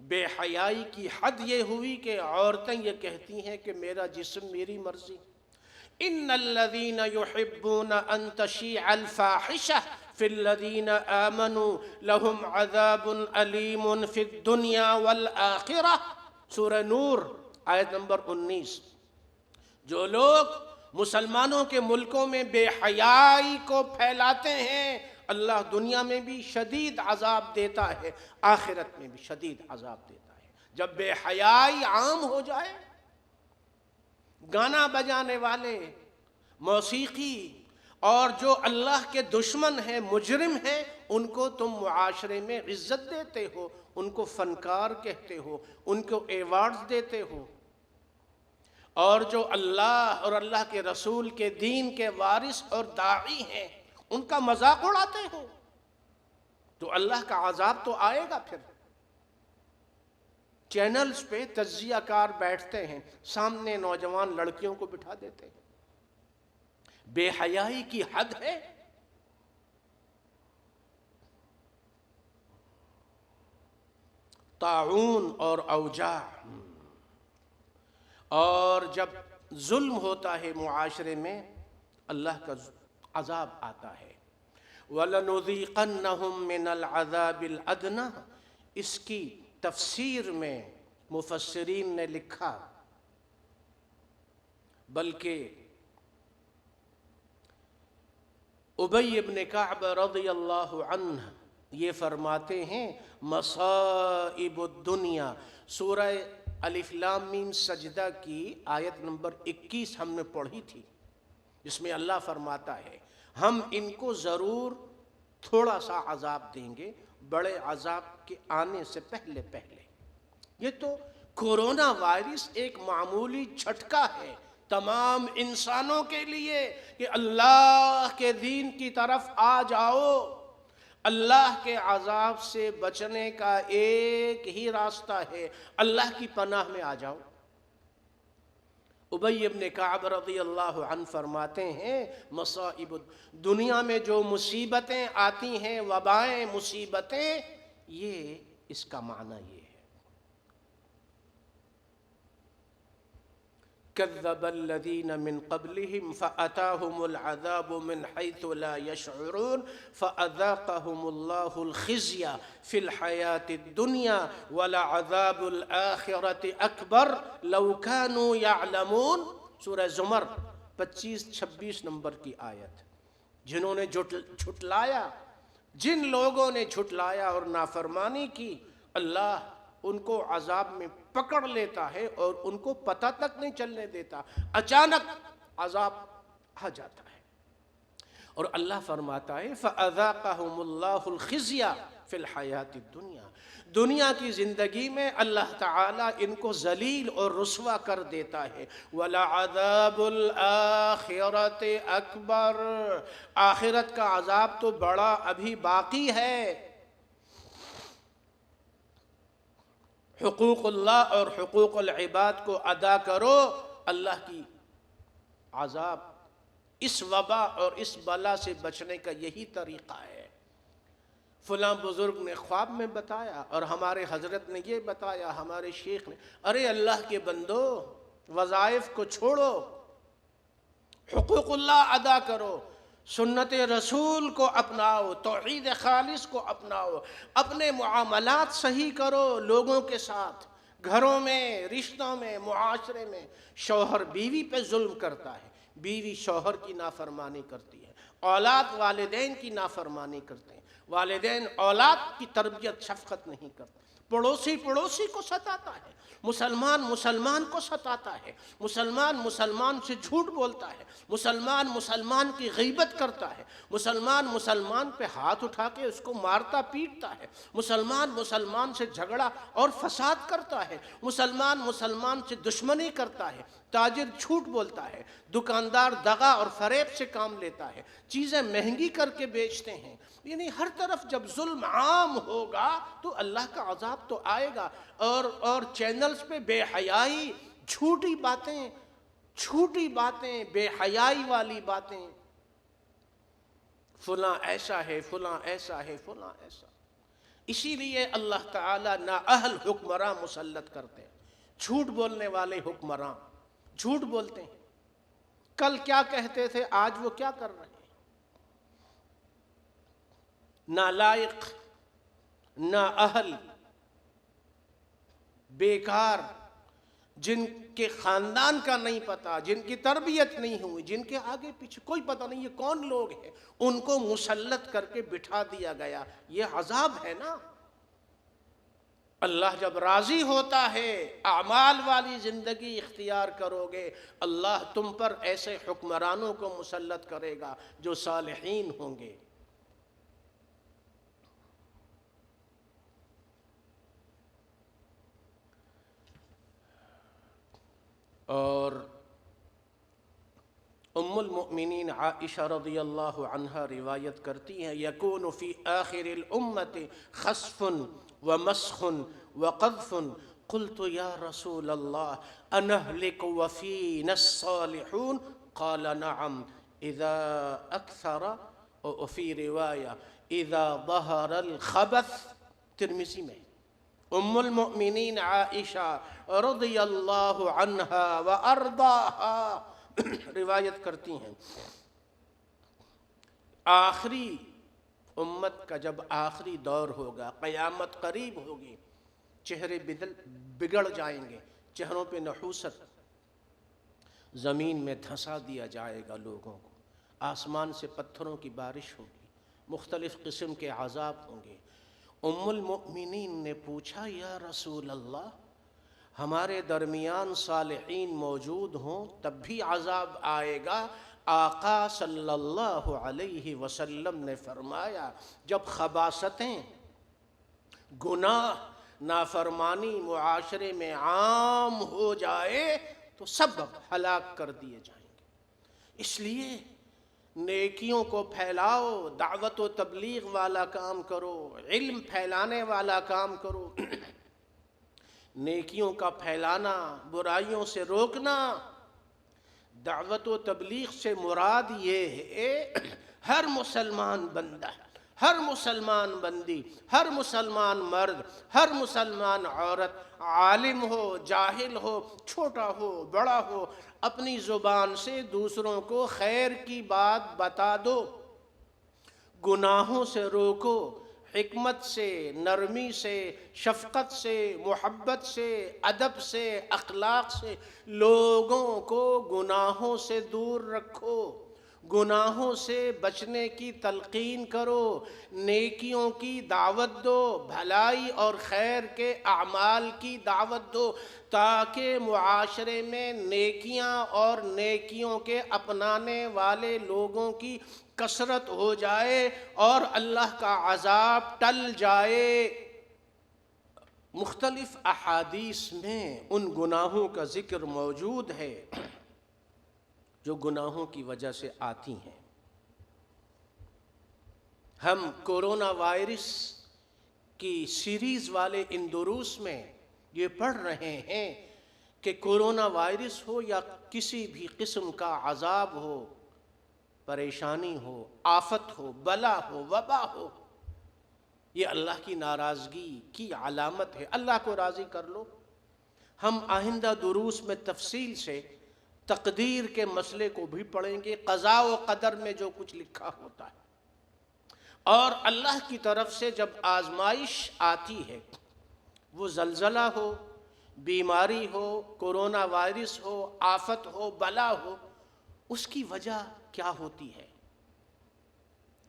بے حیائی کی حد یہ ہوئی کہ عورتیں یہ کہتی ہیں کہ میرا جسم میری مرضی. ان الذين يحبون ان تشيع الفاحشة في الذين آمنوا لهم عذاب أليم في الدنيا والآخرة. سورہ نور آیت نمبر 19. جو لوگ مسلمانوں کے ملکوں میں بے حیائی کو پھیلاتے ہیں اللہ دنیا میں بھی شدید عذاب دیتا ہے، آخرت میں بھی شدید عذاب دیتا ہے. جب بے حیائی عام ہو جائے، گانا بجانے والے، موسیقی اور جو اللہ کے دشمن ہیں، مجرم ہیں، ان کو تم معاشرے میں عزت دیتے ہو، ان کو فنکار کہتے ہو، ان کو ایوارڈز دیتے ہو، اور جو اللہ اور اللہ کے رسول کے دین کے وارث اور داعی ہیں ان کا مذاق اڑاتے ہو تو اللہ کا عذاب تو آئے گا. پھر چینلز پہ تجزیہ کار بیٹھتے ہیں، سامنے نوجوان لڑکیوں کو بٹھا دیتے ہیں. بے حیائی کی حد ہے. طاعون اور اوجاع، اور جب ظلم ہوتا ہے معاشرے میں اللہ کا عذاب آتا ہے. وَلَنُذِيقَنَّهُم مِّنَ الْعَذَابِ الْأَدْنَىٰ. اس کی تفسیر میں مفسرین نے لکھا، بلکہ ابی بن کعب رضی اللہ عنہ یہ فرماتے ہیں مصائب الدنیا. سورہ الف لام میم سجدہ کی آیت نمبر 21 ہم نے پڑھی تھی، جس میں اللہ فرماتا ہے ہم ان کو ضرور تھوڑا سا عذاب دیں گے بڑے عذاب کے آنے سے پہلے پہلے۔ یہ تو کورونا وائرس ایک معمولی جھٹکا ہے تمام انسانوں کے لیے کہ اللہ کے دین کی طرف آ جاؤ۔ اللہ کے عذاب سے بچنے کا ایک ہی راستہ ہے، اللہ کی پناہ میں آ جاؤ۔ ابی ابن کعب رضی اللہ عنہ فرماتے ہیں مصائب دنیا میں جو مصیبتیں آتی ہیں، وبائیں، مصیبتیں، یہ اس کا معنی یہ ہے۔ كذب الذين من قبلهم فأتاهم العذاب من حيث لا يشعرون فأذاقهم الله الخزي في الحياة الدنيا ولعذاب الآخرة أكبر لو كانوا يعلمون۔ سورہ زمر 25-26 نمبر کی آیت۔ جنہوں نے جھٹلایا، جن لوگوں نے جھٹلایا اور نافرمانی کی، اللہ ان کو عذاب میں پکڑ لیتا ہے اور ان کو پتہ تک نہیں چلنے دیتا، اچانک عذاب آ جاتا ہے۔ اور اللہ فرماتا ہے فَأَذَاقَهُمُ اللَّهُ الْخِزْيَ فِي الْحَيَاةِ الدُّنْيَا، دنیا کی زندگی میں اللہ تعالیٰ ان کو ذلیل اور رسوا کر دیتا ہے۔ وَلَعَذَابُ الْآخِرَةِ أَكْبَرُ، آخرت کا عذاب تو بڑا ابھی باقی ہے۔ حقوق اللہ اور حقوق العباد کو ادا کرو، اللہ کی عذاب، اس وبا اور اس بلا سے بچنے کا یہی طریقہ ہے۔ فلاں بزرگ نے خواب میں بتایا اور ہمارے حضرت نے یہ بتایا، ہمارے شیخ نے، ارے اللہ کے بندو، وظائف کو چھوڑو، حقوق اللہ ادا کرو، سنت رسول کو اپناؤ، توحید خالص کو اپناؤ، اپنے معاملات صحیح کرو لوگوں کے ساتھ، گھروں میں، رشتوں میں، معاشرے میں۔ شوہر بیوی پہ ظلم کرتا ہے، بیوی شوہر کی نافرمانی کرتی ہے، اولاد والدین کی نافرمانی کرتے ہیں، والدین اولاد کی تربیت شفقت نہیں کرتے، پڑوسی پڑوسی کو ستاتا ہے، مسلمان مسلمان کو ستاتا ہے، مسلمان مسلمان سے جھوٹ بولتا ہے، مسلمان مسلمان کی غیبت کرتا ہے، مسلمان مسلمان پہ ہاتھ اٹھا کے اس کو مارتا پیٹتا ہے، مسلمان مسلمان سے جھگڑا اور فساد کرتا ہے، مسلمان مسلمان سے دشمنی کرتا ہے، تاجر جھوٹ بولتا ہے، دکاندار دغا اور فریب سے کام لیتا ہے، چیزیں مہنگی کر کے بیچتے ہیں۔ یعنی ہر طرف جب ظلم عام ہوگا تو اللہ کا عذاب تو آئے گا۔ اور چینلز پہ بے حیائی، جھوٹی باتیں، بے حیائی والی باتیں، فلاں ایسا ہے، فلاں ایسا ہے، فلاں ایسا۔ اسی لیے اللہ تعالیٰ نااہل حکمراں مسلط کرتے ہیں، جھوٹ بولنے والے حکمراں جھوٹ بولتے ہیں، کل کیا کہتے تھے آج وہ کیا کر رہے ہیں، نالائق، نااہل، بیکار، جن کے خاندان کا نہیں پتا، جن کی تربیت نہیں ہوئی، جن کے آگے پیچھے کوئی پتہ نہیں یہ کون لوگ ہیں، ان کو مسلط کر کے بٹھا دیا گیا۔ یہ عذاب ہے نا۔ اللہ جب راضی ہوتا ہے، اعمال والی زندگی اختیار کرو گے، اللہ تم پر ایسے حکمرانوں کو مسلط کرے گا جو صالحین ہوں گے۔ اور ام المؤمنین عائشہ رضی اللہ عنہا روایت کرتی ہیں، یکون فی آخر الامت خسف ومسخ وقذف، قلت یا رسول اللہ انہلک وفینا الصالحون، قال نعم اذا اکثر، وفی روایہ اذا ظہر الخبث، ترمذی میں۔ ام المؤمنین عائشہ رضی اللہ عنہا وارضاہا روایت کرتی ہیں، آخری امت کا جب آخری دور ہوگا، قیامت قریب ہوگی، چہرے بگڑ جائیں گے، چہروں پہ نحوست، زمین میں دھنسا دیا جائے گا لوگوں کو، آسمان سے پتھروں کی بارش ہوگی، مختلف قسم کے عذاب ہوں گے۔ ام المؤمنین نے پوچھا، یا رسول اللہ، ہمارے درمیان صالحین موجود ہوں تب بھی عذاب آئے گا، آقا صلی اللہ علیہ وسلم نے فرمایا جب خباثتیں، گناہ، نافرمانی معاشرے میں عام ہو جائے تو سب ہلاک کر دیے جائیں گے۔ اس لیے نیکیوں کو پھیلاؤ، دعوت و تبلیغ والا کام کرو، علم پھیلانے والا کام کرو، نیکیوں کا پھیلانا، برائیوں سے روکنا۔ دعوت و تبلیغ سے مراد یہ ہے ہر مسلمان بندہ، ہر مسلمان بندی، ہر مسلمان مرد، ہر مسلمان عورت، عالم ہو، جاہل ہو، چھوٹا ہو، بڑا ہو، اپنی زبان سے دوسروں کو خیر کی بات بتا دو، گناہوں سے روکو، حکمت سے، نرمی سے، شفقت سے، محبت سے، ادب سے، اخلاق سے لوگوں کو گناہوں سے دور رکھو، گناہوں سے بچنے کی تلقین کرو، نیکیوں کی دعوت دو، بھلائی اور خیر کے اعمال کی دعوت دو، تاکہ معاشرے میں نیکیاں اور نیکیوں کے اپنانے والے لوگوں کی کثرت ہو جائے اور اللہ کا عذاب ٹل جائے۔ مختلف احادیث میں ان گناہوں کا ذکر موجود ہے جو گناہوں کی وجہ سے آتی ہیں۔ ہم کورونا وائرس کی سیریز والے ان دروس میں یہ پڑھ رہے ہیں کہ کورونا وائرس ہو یا کسی بھی قسم کا عذاب ہو، پریشانی ہو، آفت ہو، بلا ہو، وبا ہو، یہ اللہ کی ناراضگی کی علامت ہے۔ اللہ کو راضی کر لو۔ ہم آئندہ دروس میں تفصیل سے تقدیر کے مسئلے کو بھی پڑھیں گے، قضاء و قدر میں جو کچھ لکھا ہوتا ہے، اور اللہ کی طرف سے جب آزمائش آتی ہے، وہ زلزلہ ہو، بیماری ہو، کورونا وائرس ہو، آفت ہو، بلا ہو، اس کی وجہ کیا ہوتی ہے؟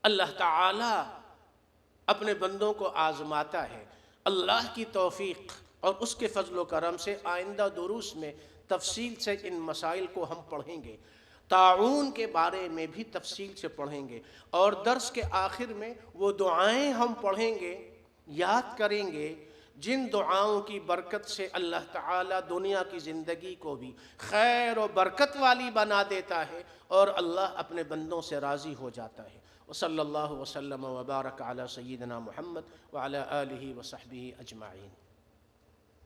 اللہ تعالی اپنے بندوں کو آزماتا ہے۔ اللہ کی توفیق اور اس کے فضل و کرم سے آئندہ دروس میں تفصیل سے ان مسائل کو ہم پڑھیں گے، طاعون کے بارے میں بھی تفصیل سے پڑھیں گے، اور درس کے آخر میں وہ دعائیں ہم پڑھیں گے، یاد کریں گے، جن دعاؤں کی برکت سے اللہ تعالیٰ دنیا کی زندگی کو بھی خیر و برکت والی بنا دیتا ہے اور اللہ اپنے بندوں سے راضی ہو جاتا ہے۔ وصلی اللہ وسلم وبارک علی سیدنا محمد وعلی آلہ وصحبہ اجمعین۔